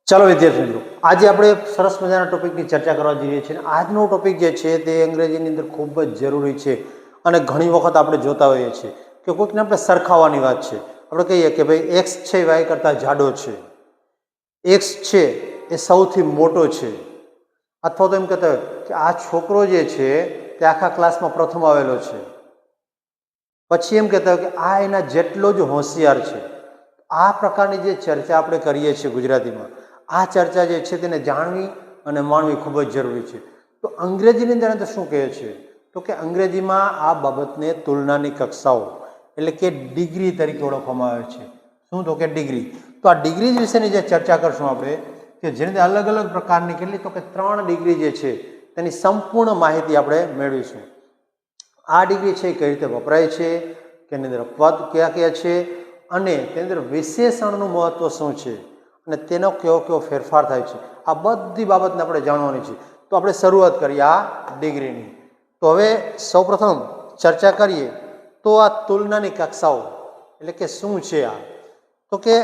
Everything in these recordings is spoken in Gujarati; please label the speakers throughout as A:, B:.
A: ચાલો વિદ્યાર્થી મિત્રો, આજે આપણે સરસ મજાના ટોપિકની ચર્ચા કરવા જઈએ છીએ. આજનો ટોપિક જે છે તે અંગ્રેજીની અંદર ખૂબ જ જરૂરી છે અને ઘણી વખત આપણે જોતા હોઈએ છીએ કે કોઈકને આપણે સરખાવવાની વાત છે. આપણે કહીએ કે ભાઈ એક્સ છે વાય કરતાં જાડો છે, એક્સ છે એ સૌથી મોટો છે, અથવા તો એમ કહેતા હોય કે આ છોકરો જે છે તે આખા ક્લાસમાં પ્રથમ આવેલો છે. પછી એમ કહેતા હોય કે આ એના જેટલો જ હોશિયાર છે. આ પ્રકારની જે ચર્ચા આપણે કરીએ છીએ ગુજરાતીમાં, આ ચર્ચા જે છે તેને જાણવી અને માણવી ખૂબ જ જરૂરી છે. તો અંગ્રેજીની અંદર શું કહે છે તો કે અંગ્રેજીમાં આ બાબતને તુલનાની કક્ષાઓ એટલે કે ડિગ્રી તરીકે ઓળખવામાં આવે છે. શું તો કે ડિગ્રી. તો આ ડિગ્રી વિશેની જે ચર્ચા કરશું આપણે, કે જેની અલગ અલગ પ્રકારની કેટલી તો કે 3 ડિગ્રી જે છે તેની સંપૂર્ણ માહિતી આપણે મેળવીશું. આ ડિગ્રી છે કઈ રીતે વપરાય છે, તેની અંદર પદ કયા કયા છે અને તેની અંદર વિશેષણનું મહત્વ શું છે અને તેનો કયો કયો ફેરફાર થાય છે, આ બધી બાબતને આપણે જાણવાની છે. તો આપણે શરૂઆત કરીએ આ ડિગ્રીની. તો હવે સૌપ્રથમ ચર્ચા કરીએ તો આ તુલનાની કક્ષાઓ એટલે કે શું છે આ, તો કે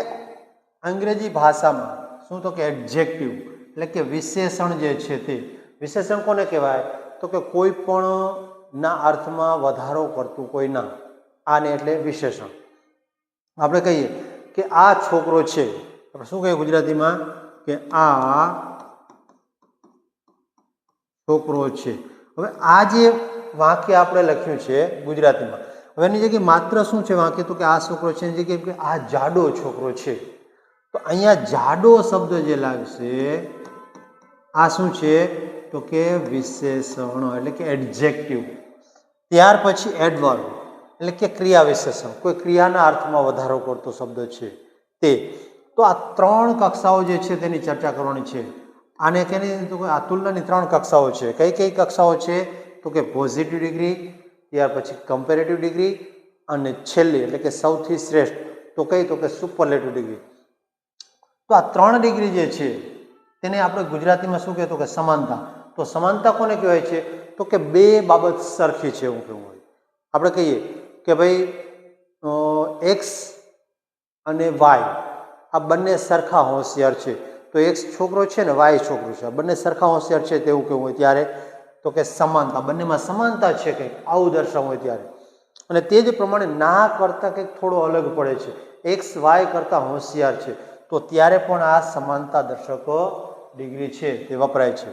A: અંગ્રેજી ભાષામાં શું તો કે એડજેક્ટિવ એટલે કે વિશેષણ જે છે તે વિશેષણ કોને કહેવાય તો કે કોઈ પણ ના અર્થમાં વધારો કરતું કોઈ નામ, આને એટલે વિશેષણ. આપણે કહીએ કે આ છોકરો છે, આપણે શું કહીએ ગુજરાતીમાં કે આ છોકરો છે. હવે આ જે વાક્ય આપણે લખ્યું છે ગુજરાતીમાં, હવે એની જગ્યાએ માત્ર શું છે વાક્ય તો કે આ છોકરો છે, એની જગ્યાએ કે આ જાડો છોકરો છે. તો અહીંયા જાડો શબ્દ જે લાગશે આ શું છે તો કે વિશેષણ એટલે કે એડજેક્ટિવ. ત્યાર પછી એડવર્બ એટલે કે ક્રિયા વિશેષણ, કોઈ ક્રિયાના અર્થમાં વધારો કરતો શબ્દ છે તે. તો આ 3 કક્ષાઓ જે છે તેની ચર્ચા કરવાની છે. આને કેની તો આ તુલનાની 3 કક્ષાઓ છે. કઈ કઈ કક્ષાઓ છે તો કે પોઝિટિવ ડિગ્રી, ત્યાર પછી કમ્પેરેટિવ ડિગ્રી અને છેલ્લી એટલે કે સૌથી શ્રેષ્ઠ તો કઈ તો કે સુપરલેટિવ ડિગ્રી. તો આ 3 ડિગ્રી જે છે તેને આપણે ગુજરાતીમાં શું કહેતો કે સમાનતા. તો સમાનતા કોને કહેવાય છે તો કે બે બાબત સરખી છે એવું કહેવું હોય. આપણે કહીએ કે ભાઈ એક્સ અને વાય આ બંને સરખા હોશિયાર છે. તો એક્સ છોકરો છે ને વાય છોકરો છે, આ બંને સરખા હોશિયાર છે તેવું કહેવું હોય ત્યારે તો કે સમાનતા, બંનેમાં સમાનતા છે કંઈક આવું દર્શાવવું હોય ત્યારે. અને તે જ પ્રમાણે ના કરતાં કંઈક થોડો અલગ પડે છે, એક્સ વાય કરતાં હોશિયાર છે, તો ત્યારે પણ આ સમાનતા દર્શકો ડિગ્રી છે તે વપરાય છે.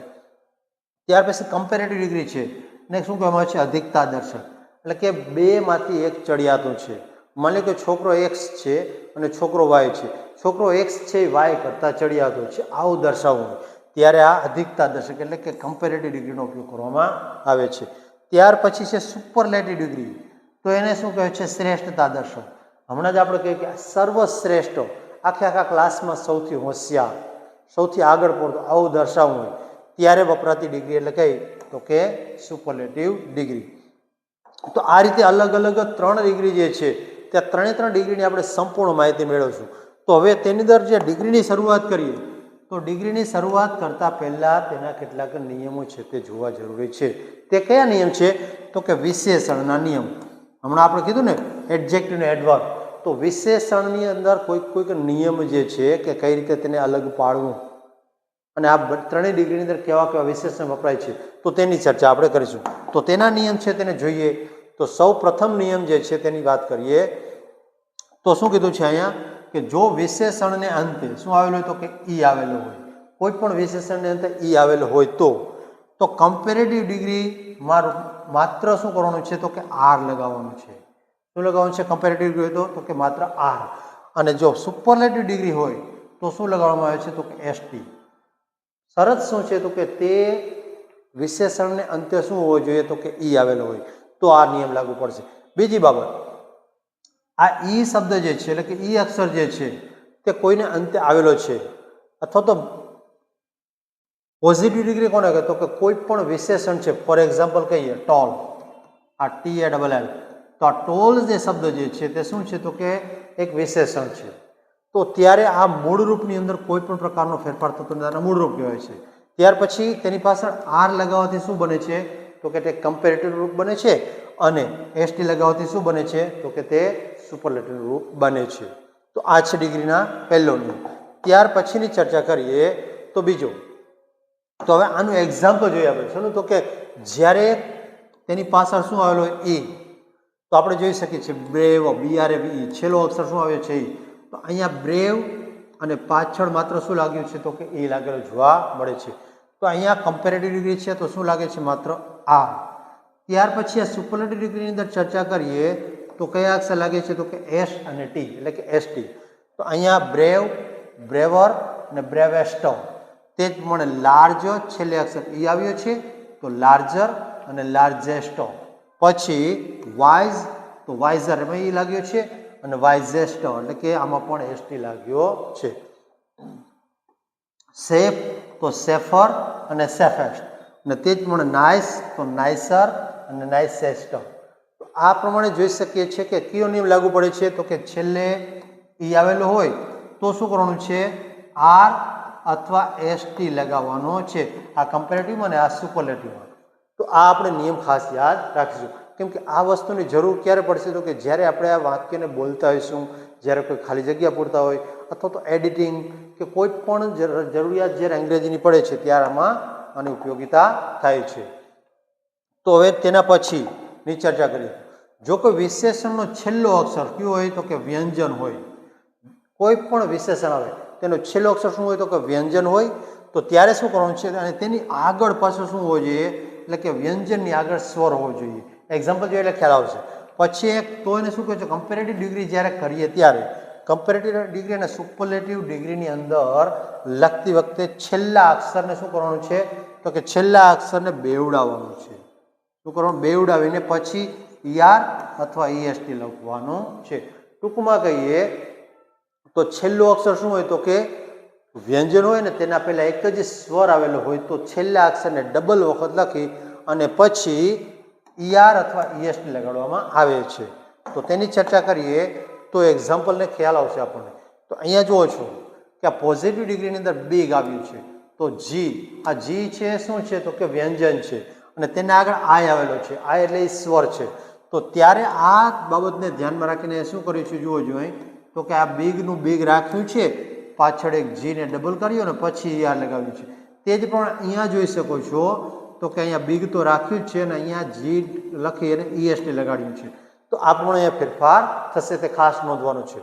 A: ત્યાર પછી કમ્પેરેટિવ ડિગ્રી છે ને શું કહેવામાં આવે છે અધિકતા દર્શક એટલે કે બેમાંથી એક ચડિયાતું છે. માની લો કે છોકરો એક્સ છે અને છોકરો વાય છે, છોકરો એક્સ છે એ વાય કરતાં ચડિયાતો છે આવું દર્શાવવું ત્યારે આ અધિકતા દર્શક એટલે કે કમ્પેરેટિવ ડિગ્રીનો ઉપયોગ કરવામાં આવે છે. ત્યાર પછી છે સુપરલેટિવ ડિગ્રી. તો એને શું કહે છે શ્રેષ્ઠતા દર્શક. હમણાં જ આપણે કહીએ કે સર્વશ્રેષ્ઠ આખા ક્લાસમાં સૌથી હોશિયાર, સૌથી આગળ પડતો આવું દર્શાવવું હોય ત્યારે વપરાતી ડિગ્રી એટલે કઈ તો કે સુપરલેટિવ ડિગ્રી. તો આ રીતે અલગ અલગ 3 ડિગ્રી જે છે તે 3 ડિગ્રીની આપણે સંપૂર્ણ માહિતી મેળવશું. તો હવે તેની અંદર જે ડિગ્રીની શરૂઆત કરીએ તો ડિગ્રીની શરૂઆત કરતાં પહેલાં તેના કેટલાક નિયમો છે તે જોવા જરૂરી છે. તે કયા નિયમ છે તો કે વિશેષણના નિયમ. હમણાં આપણે કીધું ને એડજેક્ટિવ ને એડવર્બ, તો વિશેષણની અંદર કોઈક નિયમ જે છે કે કઈ રીતે તેને અલગ પાડવું અને આ 3 ડિગ્રીની અંદર કેવા કેવા વિશેષણ વપરાય છે તો તેની ચર્ચા આપણે કરીશું. તો તેના નિયમ છે તેને જોઈએ. તો સૌ પ્રથમ નિયમ જે છે તેની વાત કરીએ તો શું કીધું છે અહીંયા કે જો વિશેષણને અંતે શું આવેલું હોય તો કે ઈ આવેલો હોય, કોઈ પણ વિશેષણને અંતે ઈ આવેલો હોય તો કમ્પેરેટિવ ડિગ્રીમાં માત્ર શું કરવાનું છે તો કે આર લગાવવાનું છે. શું લગાવવાનું છે કમ્પેરેટિવ ડિગ્રી હોય તો કે માત્ર આર. અને જો સુપરલેટિવ ડિગ્રી હોય તો શું લગાવવામાં આવે છે તો કે એસટી. શરત શું છે તો કે તે વિશેષણને અંતે શું હોવો જોઈએ તો કે ઈ આવેલો હોય તો આ નિયમ લાગુ પડશે. બીજી બાબત, આ ઈ શબ્દ જે છે એટલે કે ઈ અક્ષર જે છે તે કોઈને અંતે આવેલો છે અથવા તો પોઝિટિવ ડિગ્રી કોને કહે તો કે કોઈ પણ વિશેષણ છે. ફોર એક્ઝામ્પલ કહીએ ટોલ, આ TALL, તો આ ટોલ જે શબ્દ જે છે તે શું છે તો કે એક વિશેષણ છે. તો ત્યારે આ મૂળ રૂપની અંદર કોઈ પણ પ્રકારનો ફેરફાર થતો નથી, આને મૂળ રૂપ કહેવાય છે. ત્યાર પછી તેની પાછળ આર લગાવવાથી શું બને છે તો કે તે કમ્પેરેટિવ રૂપ બને છે અને એસટી લગાવવાથી શું બને છે તો કે તે સુપરલેટિવ રૂપ બને છે. તો આ છે ડિગ્રીના પહેલો નિયમ. ત્યાર પછીની ચર્ચા કરીએ તો બીજો, તો હવે આનું એક્ઝામ્પલ જોઈએ આપણે. શું? તો કે જ્યારે તેની પાછળ શું આવેલો હોય? ઈ. તો આપણે જોઈ શકીએ છીએ બ્રેવ, BRAVE, છેલ્લો અક્ષર શું આવ્યો છે? ઈ. તો અહીંયા બ્રેવ અને પાછળ માત્ર શું લાગ્યું છે? તો કે એ લાગેલો જોવા મળે છે. તો અહીંયા કમ્પેરેટિવ ડિગ્રી છે તો શું લાગે છે? માત્ર આર. ત્યાર પછી આ સુપરલેટિવ ડિગ્રીની અંદર ચર્ચા કરીએ તો કયા અક્ષર લાગે છે? તો કે એસ અને ટી, એટલે કે ST. તો અહીંયા બ્રેવ, બ્રેવર અને બ્રેવેસ્ટ. તે જ પ્રમાણે લાર્જ છેલ્લે અક્ષર ઈ આવ્યો છે તો લાર્જર અને લાર્જેસ્ટ. પછી વાઇઝ, તો વાઇઝર એમાં ઈ લાગ્યો છે અને વાઇઝેસ્ટ એટલે કે આમાં પણ ST લાગ્યો છે. સેફ તો સેફર અને સેફેસ્ટ, અને તે જ પ્રમાણે નાઇસ તો નાઇસર અને નાઇસેસ્ટ. તો આ પ્રમાણે જોઈ શકીએ છીએ કે કયો નિયમ લાગુ પડે છે? તો કે છેલ્લે ઈ આવેલો હોય તો શું કરવાનું છે? આર અથવા ST લગાવવાનો છે, આ કમ્પેરેટિવમાં અને આ સુપરલેટિવમાં. તો આ આપણે નિયમ ખાસ યાદ રાખીશું, કેમ કે આ વસ્તુની જરૂર ક્યારે પડશે? તો કે જ્યારે આપણે આ વાક્યને બોલતા હોઈશું, જ્યારે કોઈ ખાલી જગ્યા પૂરતા હોય અથવા તો એડિટિંગ કે કોઈ પણ જરૂરિયાત જ્યારે અંગ્રેજીની પડે છે ત્યારે આમાં આની ઉપયોગિતા થાય છે. તો હવે તેના પછીની ચર્ચા કરીએ. જો કોઈ વિશેષણનો છેલ્લો અક્ષર કયો હોય? તો કે વ્યંજન હોય. કોઈ પણ વિશેષણ આવે તેનો છેલ્લો અક્ષર શું હોય? તો કે વ્યંજન હોય. તો ત્યારે શું કરવાનું છે? અને તેની આગળ પાછળ શું હોવું જોઈએ? એટલે કે વ્યંજનની આગળ સ્વર હોવો જોઈએ. એક્ઝામ્પલ જોઈએ એટલે ખ્યાલ આવશે. પછી એક તો એને શું કહે છે? કમ્પેરેટિવ ડિગ્રી જ્યારે કરીએ ત્યારે કમ્પેરેટિવ ડિગ્રી અને સુપરલેટિવ ડિગ્રીની અંદર લખતી વખતે છેલ્લા અક્ષરને શું કરવાનું છે? તો કે છેલ્લા અક્ષરને બેવડાવવાનું છે. શું કરવાનું? બેવડાવીને પછી ER અથવા EST લખવાનું છે. ટૂંકમાં કહીએ તો છેલ્લો અક્ષર શું હોય? તો કે વ્યંજન હોય ને તેના પહેલા એક જ સ્વર આવેલો હોય તો છેલ્લા અક્ષરને ડબલ વખત લખી અને પછી ER અથવા EST લગાડવામાં આવે છે. તો તેની ચર્ચા કરીએ તો એક્ઝામ્પલને ખ્યાલ આવશે આપણને. તો અહીંયા જુઓ છો કે આ પોઝિટિવ ડિગ્રીની અંદર બિગ આવ્યું છે તો જી, આ જી છે શું છે? તો કે વ્યંજન છે અને તેના આગળ આઈ આવેલો છે. આઈ એટલે એ સ્વર છે. તો ત્યારે આ બાબતને ધ્યાનમાં રાખીને શું કર્યું છે? જુઓ જોઈએ તો કે આ બિગનું બિગ રાખ્યું છે, પાછળ એક જીને ડબલ કર્યો ને પછી ER લગાવ્યું છે. તે જ પણ અહીંયા જોઈ શકો છો તો કે અહીંયા બિગ તો રાખ્યું જ છે અને અહીંયા જી લખી અને EST લગાડ્યું છે. તો આ પણ અહીંયા ફેરફાર થશે, તે ખાસ નોંધવાનું છે.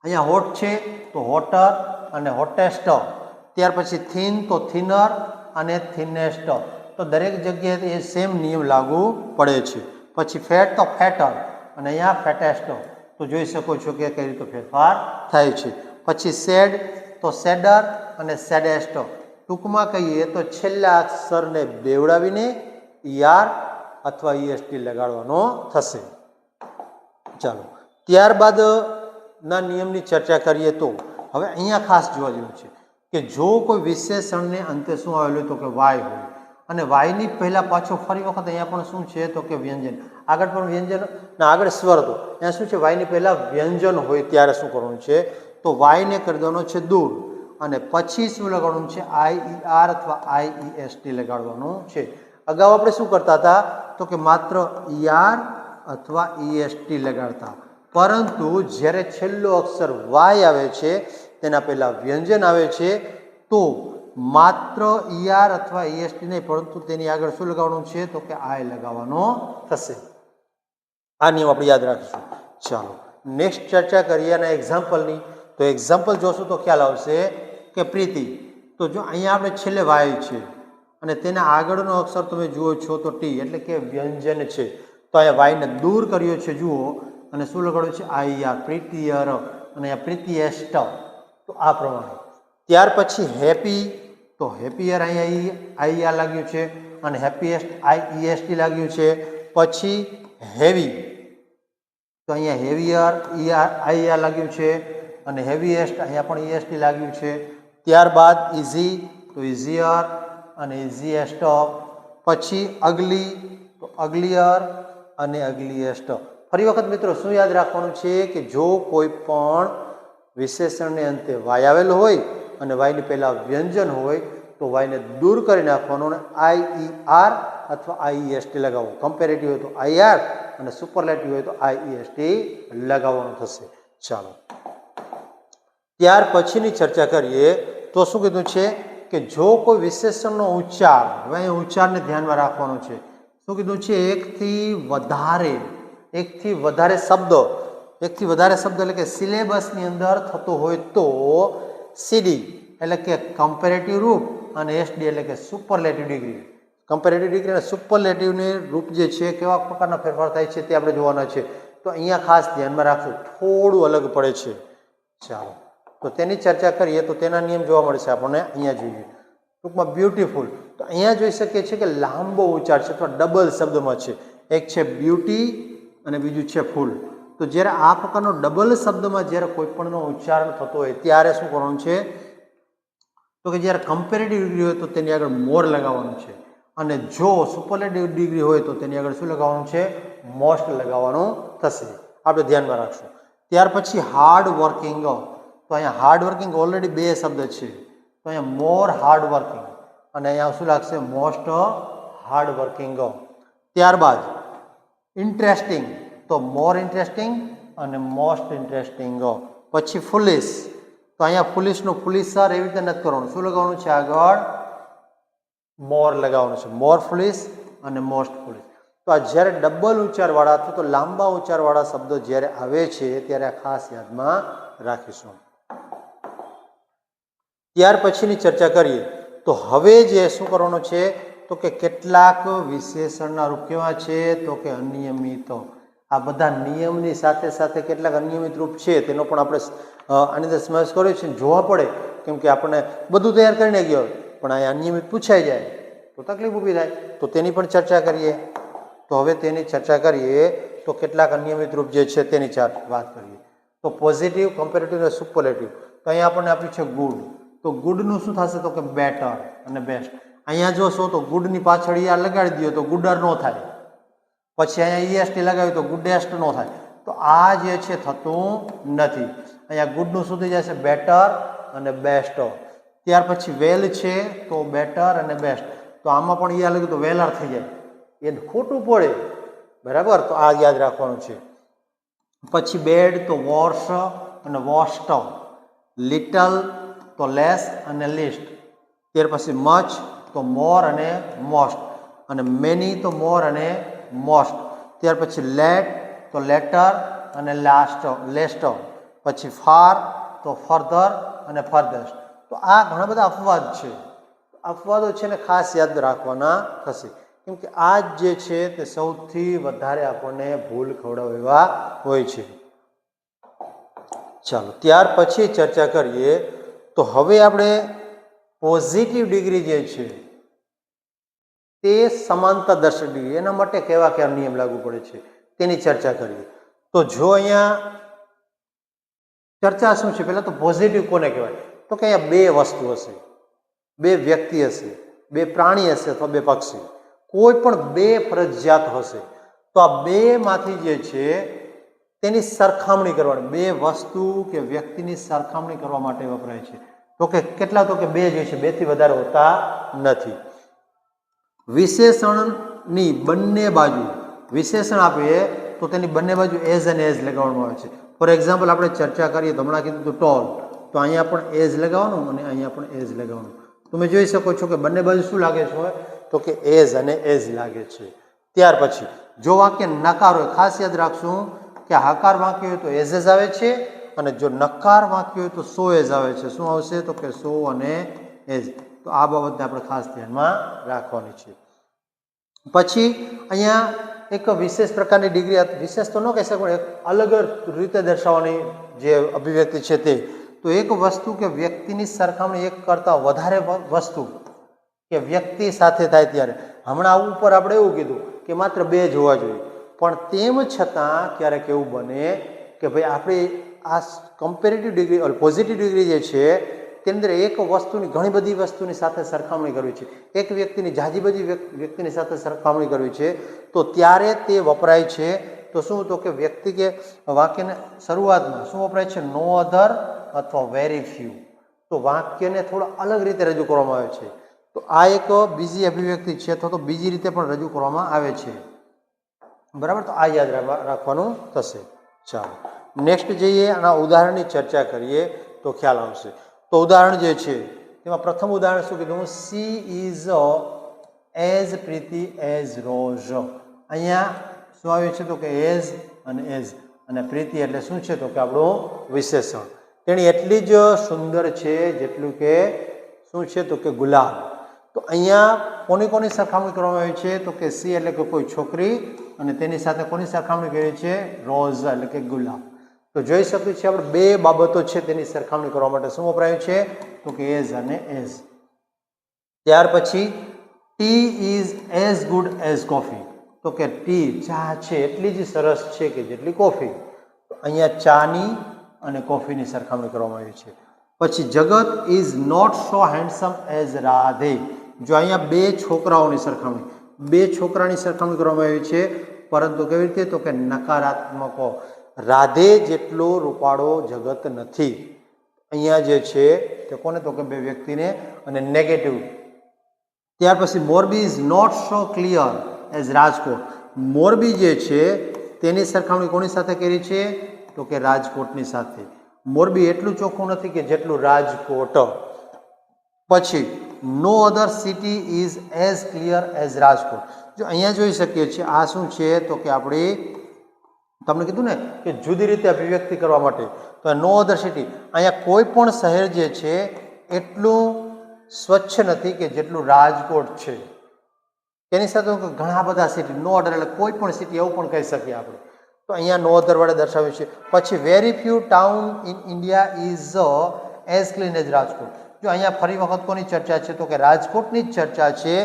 A: અહીંયા હોટ છે તો હોટર અને હોટેસ્ટ. ત્યાર પછી થીન તો થિનર અને થિનેસ્ટ. તો દરેક જગ્યાએ એ સેમ નિયમ લાગુ પડે છે. પછી ફેટ તો ફેટર અને અહીંયા ફેટેસ્ટ. તો જોઈ શકો છો કે કઈ રીતે ફેરફાર થાય છે. પછી સેડ તો સેડર અને સેડેસ્ટ. ટૂંકમાં કહીએ તો છેલ્લા અક્ષરને બેવડાવીને ER અથવા EST લગાડવાનો થશે. ચાલો ત્યારબાદ ના નિયમની ચર્ચા કરીએ તો હવે અહીંયા ખાસ જોવા જેવું છે કે જો કોઈ વિશેષણને અંતે શું આવેલું તો કે વાય હોય અને વાયની પહેલાં પાછો ફરી વખત અહીંયા પણ શું છે? તો કે વ્યંજન. આગળ પણ વ્યંજન ના આગળ સ્વર હતો, અહીંયા શું છે? વાયની પહેલાં વ્યંજન હોય ત્યારે શું કરવાનું છે? તો વાયને કરી દેવાનો છે દૂર અને પછી શું લગાડવાનું છે? IER અથવા IEST લગાડવાનું છે. અગાઉ આપણે શું કરતા હતા? તો કે માત્ર ER અથવા EST લગાડતા, પરંતુ જ્યારે છેલ્લો અક્ષર વાય આવે છે તેના પહેલા વ્યંજન આવે છે તો માત્ર ER અથવા EST નહીં પરંતુ તેની આગળ શું લગાવવાનું છે? તો કે I લગાવવાનો થશે. આ નિયમ આપણે યાદ રાખીશું. ચાલો નેક્સ્ટ ચર્ચા કરીએ અને એક્ઝામ્પલની. તો એક્ઝામ્પલ જોશું તો ખ્યાલ આવશે કે પ્રીતિ. તો જો અહીંયા આપણે છેલ્લે વાય છે અને તેના આગળનો અક્ષર તમે જુઓ છો તો ટી એટલે કે વ્યંજન છે. તો અહીંયા વાયને દૂર કર્યો છે જુઓ અને શું લગાડ્યું છે? IER પ્રીતિયર અને અહીંયા પ્રીતિએસ્ટ. તો આ પ્રમાણે. ત્યાર પછી હેપી તો હેપીયર અહીંયા IER લાગ્યું છે અને હેપીએસ્ટ IEST લાગ્યું છે. પછી હેવી તો અહીંયા હેવિયર IER લાગ્યું છે અને હેવીએસ્ટ અહીંયા પણ EST લાગ્યું છે. ત્યારબાદ ઇઝી તો ઇઝીયર અને ઇઝીએસ્ટ. પછી અગલી તો અગલીયર અને અગલીએસ્ટ. ફરી વખત મિત્રો શું યાદ રાખવાનું છે કે જો કોઈ પણ વિશેષણને અંતે વાય આવેલો હોય અને વાયની પહેલાં વ્યંજન હોય તો વાયને દૂર કરી નાખવાનું અને IER અથવા IEST લગાવવું. કમ્પેરેટિવ હોય તો IR અને સુપરલેટિવ હોય તો IEST લગાવવાનું થશે. ચાલો ત્યાર પછીની ચર્ચા કરીએ તો શું કીધું છે કે જો કોઈ વિશેષણનો ઉચ્ચાર, હવે અહીં ઉચ્ચારને ધ્યાનમાં રાખવાનો છે. શું કીધું છે? એકથી વધારે શબ્દ એટલે કે સિલેબસની અંદર થતો હોય તો સીડી એટલે કે કમ્પેરેટિવ રૂપ અને એસડી એટલે કે સુપરલેટિવ ડિગ્રી. કમ્પેરેટિવ ડિગ્રી અને સુપરલેટિવની રૂપ જે છે કેવા પ્રકારના ફેરફાર થાય છે તે આપણે જોવાના છે. તો અહીંયા ખાસ ધ્યાનમાં રાખવું, થોડું અલગ પડે છે. ચાલો તો તેની ચર્ચા કરીએ તો તેના નિયમ જોવા મળશે આપણને. અહીંયા જોઈએ ટૂંકમાં બ્યુટીફુલ, તો અહીંયા જોઈ શકીએ છીએ કે લાંબો ઉચ્ચાર છે અથવા ડબલ શબ્દમાં છે. એક છે બ્યુટી અને બીજું છે ફૂલ. તો જ્યારે આ પ્રકારનો ડબલ શબ્દમાં જ્યારે કોઈ પણનો ઉચ્ચારણ થતો હોય ત્યારે શું કરવાનું છે? તો કે જ્યારે કમ્પેરેટિવ ડિગ્રી હોય તો તેની આગળ મોર લગાવવાનું છે, અને જો સુપરલેટિવ ડિગ્રી હોય તો તેની આગળ શું લગાવવાનું છે? મોસ્ટ લગાવવાનું થશે. આપણે ધ્યાનમાં રાખશું. ત્યાર પછી હાર્ડ વર્કિંગ. તો અહીંયા હાર્ડ વર્કિંગ ઓલરેડી બે શબ્દ છે, તો અહીંયા મોર હાર્ડ વર્કિંગ અને અહીંયા શું લાગશે? Most hard working. ત્યારબાદ ઇન્ટરેસ્ટિંગ, તો મોર ઇન્ટરેસ્ટિંગ અને મોસ્ટ ઇન્ટરેસ્ટિંગ. પછી ફુલિશ, તો અહીંયા ફુલિશનું ફુલિશર એવી રીતે નથી કરવાનું. શું લગાવવાનું છે? આગળ મોર લગાવવાનું છે. મોર ફુલિશ અને મોસ્ટ ફુલિશ. તો આ જ્યારે ડબલ ઉચ્ચારવાળા અથવા તો લાંબા ઉચ્ચારવાળા શબ્દો જ્યારે આવે છે ત્યારે આ ખાસ યાદમાં રાખીશું. ત્યાર પછીની ચર્ચા કરીએ તો હવે જે શું કરવાનું છે તો કે કેટલાક વિશેષણના રૂપ કેવા છે? તો કે અનિયમિત. આ બધા નિયમની સાથે સાથે કેટલાક અનિયમિત રૂપ છે તેનો પણ આપણે આની અંદર સમાવેશ કર્યો છે. જોવા પડે, કેમ કે આપણને બધું તૈયાર કરીને ગયો પણ આ અનિયમિત પૂછાઈ જાય તો તકલીફ ઊભી થાય. તો તેની પણ ચર્ચા કરીએ. તો હવે તેની ચર્ચા કરીએ તો કેટલાક અનિયમિત રૂપ જે છે તેની વાત કરીએ. તો પોઝિટિવ, કમ્પેરેટિવ અને સુપરલેટિવ. તો અહીંયા આપણને આપ્યું છે ગુડ. તો ગુડનું શું થશે? તો કે બેટર અને બેસ્ટ. અહીંયા જોશો તો ગુડની પાછળ યાર લગાડી દો તો ગુડર ન થાય, પછી અહીંયા ઈએસટી લગાવ્યું તો ગુડેસ્ટ ન થાય. તો આ જે છે થતું નથી. અહીંયા ગુડનું શું થઈ જશે? બેટર અને બેસ્ટ. ત્યાર પછી વેલ છે તો બેટર અને બેસ્ટ. તો આમાં પણ યાદ લખ્યું તો વેલર થઈ જાય, એ ખોટું પડે. બરાબર, તો આ યાદ રાખવાનું છે. પછી બેડ તો વોર્સ અને વોસ્ટ. લિટલ તો લેસ અને લિસ્ટ. ત્યાર પછી મચ તો મોર અને મોસ્ટ, અને મેની તો મોર અને મોસ્ટ. ત્યાર પછી લેટ તો લેટર અને લેસ્ટ. પછી ફાર તો ફર્ધર અને ફર્ધેસ્ટ. તો આ ઘણા બધા અપવાદ છે. અપવાદો છે ને ખાસ યાદ રાખવાના થશે, કેમ કે આ જે છે તે સૌથી વધારે આપણને ભૂલ ખવડાવે એવા હોય છે. ચાલો ત્યાર પછી ચર્ચા કરીએ તો હવે આપણે પોઝિટિવ ડિગ્રી જે છે તે સમાંતર દર્શક ડિગ્રી, એના માટે કેવા કેવા નિયમ લાગુ પડે છે તેની ચર્ચા કરીએ. તો જો અહીંયા ચર્ચા શું છે? પહેલા તો પોઝિટિવ કોને કહેવાય? તો કે અહીંયા બે વસ્તુ હશે, બે વ્યક્તિ હશે, બે પ્રાણી હશે અથવા બે પક્ષી, કોઈ પણ બે ફરજિયાત હશે. તો આ બે માંથી જે છે તેની સરખામણી કરવાની, બે વસ્તુ કે વ્યક્તિની સરખામણી કરવા માટે વપરાય છે. તો કે કેટલા? તો કે બે જે છે, બે થી વધારે હોતા નથી. વિશેષણની બંને બાજુ વિશેષણ આપીએ તો તેની બંને બાજુ એઝ અને એઝ લગાવવામાં આવે છે. ફોર એક્ઝામ્પલ આપણે ચર્ચા કરીએ તો હમણાં કીધું તો ટોલ, તો અહીંયા પણ એઝ લગાવવાનું અને અહીંયા પણ એઝ લગાવવાનું. તમે જોઈ શકો છો કે બંને બાજુ શું લાગે છે? તો કે એઝ અને એઝ લાગે છે. ત્યાર પછી જો વાક્ય નકાર હોય, ખાસ યાદ રાખશું કે હકાર વાક્ય હોય તો એઝ એઝ આવે છે, અને જો નકાર વાક્ય હોય તો સો એઝ આવે છે. શું આવશે? તો કે સો અને એઝ. તો આ બાબતને આપણે ખાસ ધ્યાનમાં રાખવાની છે. પછી અહીંયા એક વિશેષ પ્રકારની ડિગ્રી, વિશેષ તો ન કહી શકો, એક અલગ રીતે દર્શાવવાની જે અભિવ્યક્તિ છે તે. તો એક વસ્તુ કે વ્યક્તિની સરખામણી એક કરતાં વધારે વસ્તુ કે વ્યક્તિ સાથે થાય ત્યારે. હમણાં ઉપર આપણે એવું કીધું કે માત્ર બે જ હોવા જોઈએ, પણ તેમ છતાં ક્યારેક એવું બને કે ભાઈ આપણે આ કમ્પેરેટિવ ડિગ્રી, પોઝિટિવ ડિગ્રી જે છે તેની અંદર એક વસ્તુની ઘણી બધી વસ્તુની સાથે સરખામણી કરવી છે, એક વ્યક્તિની જાજી બધી વ્યક્તિની સાથે સરખામણી કરવી છે, તો ત્યારે તે વપરાય છે. તો શું? તો કે વ્યક્તિ કે વાક્યને શરૂઆતમાં શું વપરાય છે? નો અધર અથવા વેરી ફ્યુ. તો વાક્યને થોડા અલગ રીતે રજૂ કરવામાં આવે છે. તો આ એક બીજી અભિવ્યક્તિ છે અથવા તો બીજી રીતે પણ રજૂ કરવામાં આવે છે. બરાબર, તો આ યાદ રાખવાનું થશે. ચાલો નેક્સ્ટ જઈએ, આના ઉદાહરણની ચર્ચા કરીએ. તો તો ખ્યાલ આવશે. તો ઉદાહરણ જે છે તેમાં પ્રથમ ઉદાહરણ શું કીધું? She is as pretty as rose. અહીંયા શું આવ્યું છે? તો કે એઝ અને એઝ, અને પ્રીતિ એટલે શું છે? તો કે આપણું વિશેષણ. તેણી એટલી જ સુંદર છે જેટલું કે શું છે? તો કે ગુલાબ. તો અહીંયા કોની કોની સરખામણી કરવામાં આવી છે? તો કે સી એટલે કે કોઈ છોકરી, અને તેની સાથે કોની સરખામણી કરી છે? રોઝ એટલે કે ગુલાબ. તો જોઈ શકીએ છીએ આપણે બે બાબતો છે તેની સરખામણી કરવા માટે શું વપરાયું છે? તો કે એઝ અને એઝ. ત્યાર પછી T is as good as coffee. તો કે ટી ચા છે એટલી જ સરસ છે કે જેટલી કોફી. તો અહીંયા ચાની અને કોફીની સરખામણી કરવામાં આવી છે. પછી Jagat is not so handsome as Radhe. જો અહીંયા બે છોકરાઓની સરખામણી, બે છોકરાની સરખામણી કરવામાં આવી છે, પરંતુ કેવી રીતે? તો કે નકારાત્મકો. રાધે જેટલો રૂપાળો જગત નથી. અહીંયા જે છે તે કોને? તો કે બે વ્યક્તિને, અને નેગેટિવ. ત્યાર પછી Morbi is not so clear as Rajkot. Morbi જે છે તેની સરખામણી કોની સાથે કરી છે? તો કે રાજકોટની સાથે. મોરબી એટલું ચોખ્ખું નથી કે જેટલું રાજકોટ. પછી no other city is as clear as Rajkot. જો અહીંયા જોઈ શકીએ છીએ આ શું છે? તો કે આપણી તમને કીધું ને કે જુદી રીતે અભિવ્યક્તિ કરવા માટે, તો નો અધર સિટી. અહીંયા કોઈ પણ શહેર જે છે એટલું સ્વચ્છ નથી કે જેટલું રાજકોટ છે. તેની સાથે ઘણા બધા સિટી, નો અધર એટલે કોઈ પણ સિટી એવું પણ કહી શકીએ આપણે. તો અહીંયા નો અધર વડે દર્શાવ્યું છે. પછી very few town in India is as clean as Rajkot. જો અહીંયા ફરી વખત કોની ચર્ચા છે? તો કે રાજકોટની જ ચર્ચા છે,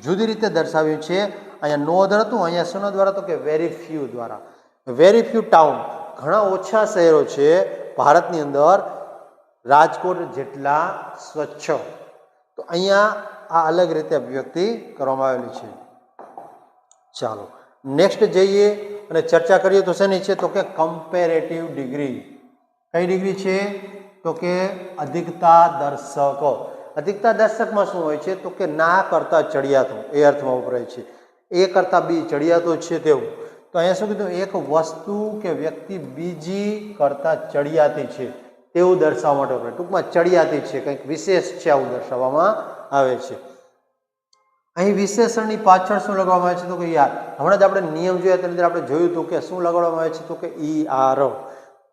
A: જુદી રીતે દર્શાવ્યું છે. અહીંયા નો અધર હતું, અહીંયા શેના દ્વારા? તો કે વેરી ફ્યુ દ્વારા. વેરી ફ્યુ ટાઉન, ઘણા ઓછા શહેરો છે ભારતની અંદર રાજકોટ જેટલા સ્વચ્છ. તો અહીંયા આ અલગ રીતે અભિવ્યક્તિ કરવામાં આવેલી છે. ચાલો નેક્સ્ટ જઈએ અને ચર્ચા કરીએ તો શેની છે? તો કે કમ્પેરેટિવ ડિગ્રી. કઈ ડિગ્રી છે? તો કે અધિકતા દર્શક. અધિકતા દર્શકમાં શું હોય છે? તો કે ના કરતા ચડિયાતો, એ અર્થમાં વપરાય છે. એ કરતા બી ચડિયાતો છે તેવું. તો અહીંયા શું કીધું? એક વસ્તુ કે વ્યક્તિ બીજી કરતા ચડિયાતી છે તેવું દર્શાવવા માટે વપરાય. ટૂંકમાં ચડિયાતી છે, કંઈક વિશેષ છે આવું દર્શાવવામાં આવે છે. અહીં વિશેષણની પાછળ શું લગાવવામાં આવે છે? તો કે યાર. હમણાં જ આપણે નિયમ જોયા તેની અંદર આપણે જોયું હતું કે શું લગાડવામાં આવે છે? તો કે ઈ આર.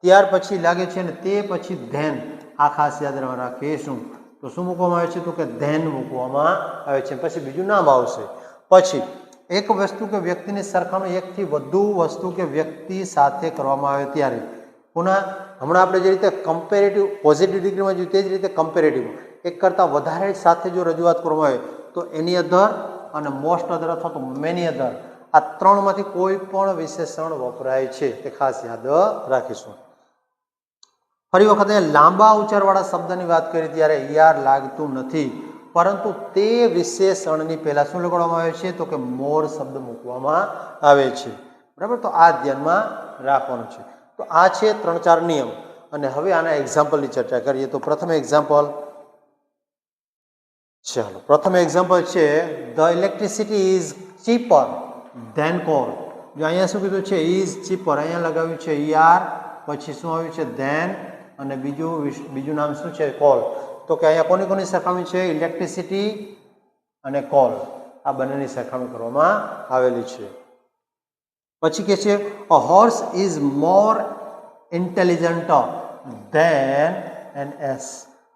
A: ત્યાર પછી લાગે છે ને તે પછી ધેન. આ ખાસ યાદ રાખીશું. તો શું મૂકવામાં આવે છે? તો કે ધેન મૂકવામાં આવે છે. પછી બીજું નામ આવશે. પછી એક વસ્તુ કે વ્યક્તિની સરખામણી એકથી વધુ વસ્તુ કે વ્યક્તિ સાથે કરવામાં આવે ત્યારે પુનઃ હમણાં આપણે જે રીતે કમ્પેરેટિવ પોઝિટિવ ડિગ્રીમાં જોયું તે જ રીતે કમ્પેરેટિવ એક કરતાં વધારે સાથે જો રજૂઆત કરવામાં આવે તો એની અધર અને મોસ્ટ અધર અથવા તો મેની અધર, આ ત્રણમાંથી કોઈ પણ વિશેષણ વપરાય છે તે ખાસ યાદ રાખીશું. ફરી વખત અહીંયા લાંબા ઉચ્ચારવાળા શબ્દની વાત કરી ત્યારે યાર લાગતું નથી, પરંતુ તે વિશેષણની પહેલા શું લગાડવામાં આવે છે? તો કે મોર શબ્દ મૂકવામાં આવે છે. બરાબર, તો આ ધ્યાનમાં રાખવાનું છે. તો આ છે 3-4 નિયમ. અને હવે આના એક્ઝામ્પલની ચર્ચા કરીએ. તો પ્રથમ એક્ઝામ્પલ, ચાલો પ્રથમ એક્ઝામ્પલ છે the electricity is cheaper than coal. જો અહીંયા શું કીધું છે? Is cheaper. અહીંયા લગાવ્યું છે યાર, પછી શું આવ્યું છે? ધેન, અને બીજું નામ શું છે? કોલ. તો કે અહીંયા કોની કોની સરખામણી છે? ઇલેક્ટ્રિસિટી અને કોલ, આ બંનેની સરખામણી કરવામાં આવેલી છે. પછી કે છે a horse is more intelligent than an ass.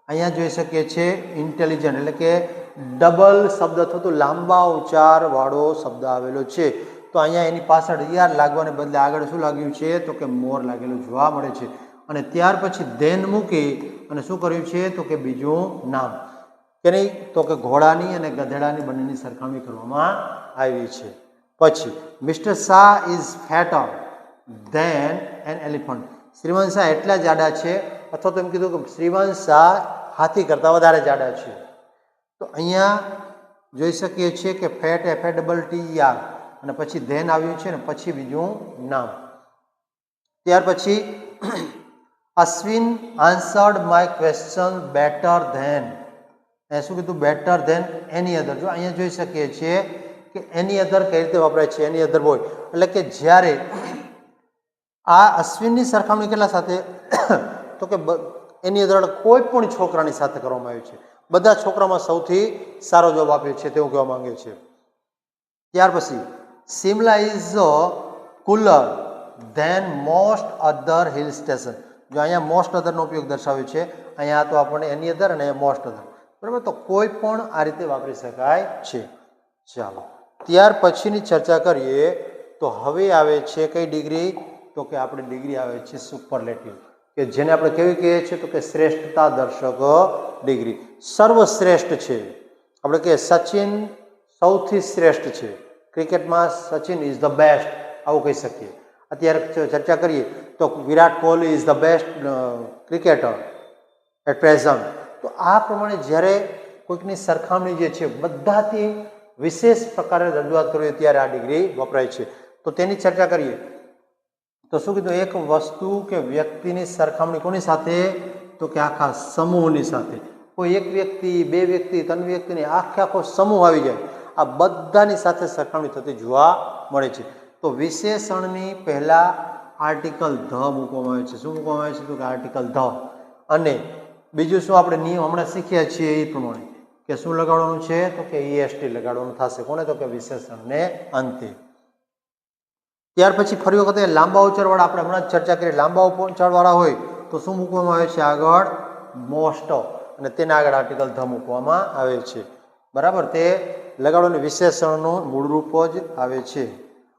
A: અહીંયા જોઈ શકીએ છીએ ઇન્ટેલિજન્ટ એટલે કે ડબલ શબ્દ અથવા તો લાંબા ઉચ્ચાર વાળો શબ્દ આવેલો છે. તો અહીંયા એની પાછળ યાર લાગવાને બદલે આગળ શું લાગ્યું છે? તો કે મોર લાગેલું જોવા મળે છે. અને ત્યાર પછી ધેન મૂકી અને શું કર્યું છે? તો કે બીજું નામ કે નહીં? તો કે ઘોડાની અને ગધેડાની બંનેની સરખામણી કરવામાં આવી છે. પછી mister Shah is fatter than an elephant. Shrivansh Shah એટલા જાડા છે, અથવા તો એમ કીધું કે શ્રીવંશ શાહ હાથી કરતાં વધારે જાડા છે. તો અહીંયા જોઈ શકીએ છીએ કે ફેટ FATT અને પછી ધેન આવ્યું છે ને પછી બીજું નામ. ત્યાર પછી Ashwin answered my question better than. એ શું કીધું? Better than any other. જો અહીંયા જોઈ શકીએ છીએ કે એની અધર કઈ રીતે વપરાય છે? એની અધર બોય એટલે કે જ્યારે આ અશ્વિનની સરખામણી કેટલા સાથે? તો કે એની અંદર કોઈ પણ છોકરાની સાથે કરવામાં આવ્યું છે. બધા છોકરામાં સૌથી સારો જવાબ આપ્યો છે તેવું કહેવા માંગે છે. ત્યાર પછી Simla is cooler than most other hill station. જો અહીંયા મોસ્ટ અધરનો ઉપયોગ દર્શાવ્યો છે, અહીંયા તો આપણને એની અધર અને મોસ્ટ અધર, બરાબર. તો કોઈ પણ આ રીતે વાપરી શકાય છે. ચાલો ત્યાર પછીની ચર્ચા કરીએ તો હવે આવે છે કઈ ડિગ્રી, તો કે આપણી ડિગ્રી આવે છે સુપરલેટિવ, કે જેને આપણે કેવી કહીએ છીએ તો કે શ્રેષ્ઠતા દર્શક ડિગ્રી. સર્વશ્રેષ્ઠ છે. આપણે કહીએ સચિન સૌથી શ્રેષ્ઠ છે, ક્રિકેટમાં સચિન ઇઝ ધ બેસ્ટ, આવું કહી શકીએ. અત્યારે ચર્ચા કરીએ તો Virat Kohli is the best cricketer at present. તો આ પ્રમાણે જ્યારે કોઈકની સરખામણી જે છે બધાથી વિશેષ પ્રકારે રજૂઆત કરવી ત્યારે આ ડિગ્રી વપરાય છે. તો તેની ચર્ચા કરીએ તો શું કીધું, એક વસ્તુ કે વ્યક્તિની સરખામણી કોની સાથે, તો કે આખા સમૂહની સાથે. કોઈ એક વ્યક્તિ, બે વ્યક્તિ, ત્રણ વ્યક્તિની આખો સમૂહ આવી જાય, આ બધાની સાથે સરખામણી થતી જોવા મળે છે. તો વિશેષણની પહેલા આર્ટિકલ ધ મૂકવામાં આવે છે. શું મૂકવામાં આવે છે, તો કે આર્ટિકલ ધ. અને બીજું શું આપણે નિયમ હમણાં શીખ્યા છીએ એ પ્રમાણે કે શું લગાડવાનું છે, તો કે EST લગાડવાનું થશે. કોને, તો કે વિશેષણને અંતે. ત્યાર પછી ફરી વખતે લાંબા ઉચ્ચારવાળા, આપણે હમણાં જ ચર્ચા કરી, લાંબા ઉચ્ચારવાળા હોય તો શું મૂકવામાં આવે છે, આગળ મોસ્ટ, અને તેના આગળ આર્ટિકલ ધ મૂકવામાં આવે છે, બરાબર. તે લગાડવાનું વિશેષણનું મૂળરૂપ જ આવે છે,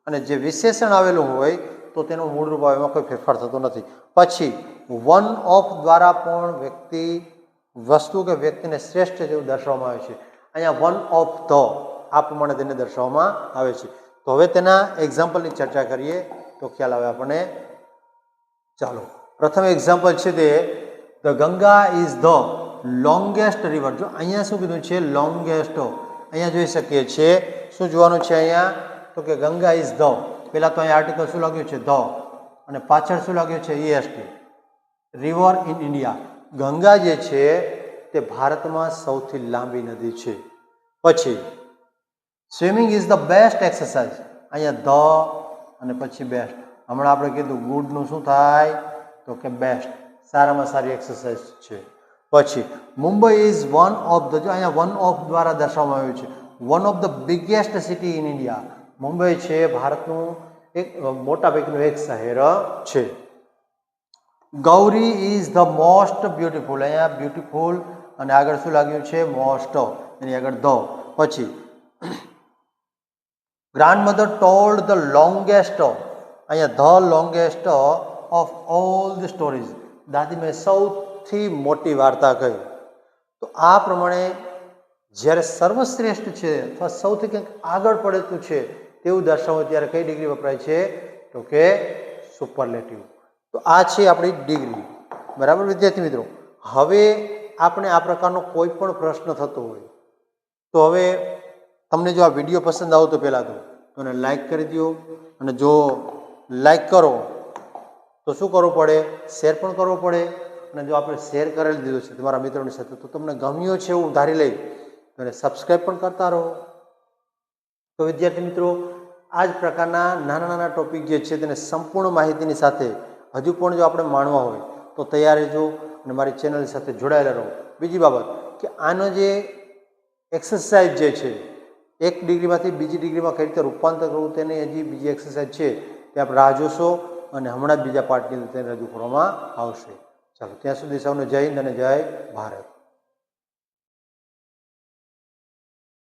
A: અને જે વિશેષણ આવેલું હોય તો તેનું મૂળરૂપ આવે, એમાં કોઈ ફેરફાર થતો નથી. પછી વન ઓફ દ્વારા પણ વ્યક્તિ, વસ્તુ કે વ્યક્તિને શ્રેષ્ઠ જેવું દર્શાવવામાં આવે છે. અહીંયા વન ઓફ ધ આ પ્રમાણે તેને દર્શાવવામાં આવે છે. તો હવે તેના એક્ઝામ્પલની ચર્ચા કરીએ તો ખ્યાલ આવે આપણને. ચાલો પ્રથમ એક્ઝામ્પલ છે તે the Ganga is the longest river. જો અહીંયા શું કીધું છે, લોંગેસ્ટ. અહીંયા જોઈ શકીએ છીએ શું જોવાનું છે અહીંયા, તો કે ગંગા ઇઝ ધ, પહેલાં તો અહીંયા આર્ટિકલ શું લાગ્યું છે, ધ, અને પાછળ શું લાગ્યું છે, EST, river in India. Ganga જે છે તે ભારતમાં સૌથી લાંબી નદી છે. પછી swimming is the best exercise. અહીંયા ધ અને પછી બેસ્ટ. હમણાં આપણે કીધું ગુડનું શું થાય, તો કે બેસ્ટ, સારામાં સારી એક્સરસાઇઝ છે. પછી Mumbai is one of the, જો અહીંયા વન ઓફ દ્વારા દર્શાવવામાં આવ્યું છે, one of the biggest city in India. Mumbai છે ભારતનું એક મોટા પૈકીનું એક શહેર છે. Gauri is the most beautiful. અહીંયા બ્યુટીફુલ અને આગળ શું લાગ્યું છે, મોસ્ટ, એની આગળ ધ. પછી ગ્રાન્ડમધર ટોલ્ડ ધ લોંગેસ્ટ, અહીંયા the longest of all the stories. દાદીમાએ સૌથી મોટી વાર્તા કહી. તો આ પ્રમાણે જ્યારે સર્વશ્રેષ્ઠ છે અથવા સૌથી કંઈક આગળ પડતું છે તેવું દર્શાવવું ત્યારે કઈ ડિગ્રી વપરાય છે, તો કે સુપરલેટિવ. તો આ છે આપણી ડિગ્રી, બરાબર વિદ્યાર્થી મિત્રો. હવે આપણે આ પ્રકારનો કોઈ પણ પ્રશ્ન થતો હોય તો હવે તમને જો આ વિડીયો પસંદ આવે તો પહેલાં તો એને લાઈક કરી દો, અને જો લાઈક કરો તો શું કરવું પડે, શેર પણ કરવો પડે. અને જો આપણે શેર કરેલી દીધું છે તમારા મિત્રોની સાથે તો તમને ગમ્યો છે એવું ધારી લઈ તો એને સબસ્ક્રાઈબ પણ કરતા રહો. તો વિદ્યાર્થી મિત્રો, આ જ પ્રકારના નાના નાના ટોપિક જે છે તેને સંપૂર્ણ માહિતીની સાથે હજુ પણ જો આપણે માણવા હોય તો તૈયાર રહેજો અને મારી ચેનલ સાથે જોડાયેલા રહો. બીજી બાબત કે આનો જે એક્સરસાઇઝ જે છે, એક ડિગ્રીમાંથી બીજી ડિગ્રીમાં કઈ રીતે રૂપાંતર કરવું તેની હજી બીજી એક્સરસાઇઝ છે તે આપણે રાહ જોશો, અને હમણાં જ બીજા પાર્ટની તેને રજૂ કરવામાં આવશે. ચાલો ત્યાં સુધી સૌને જય હિન્દ અને જય ભારત.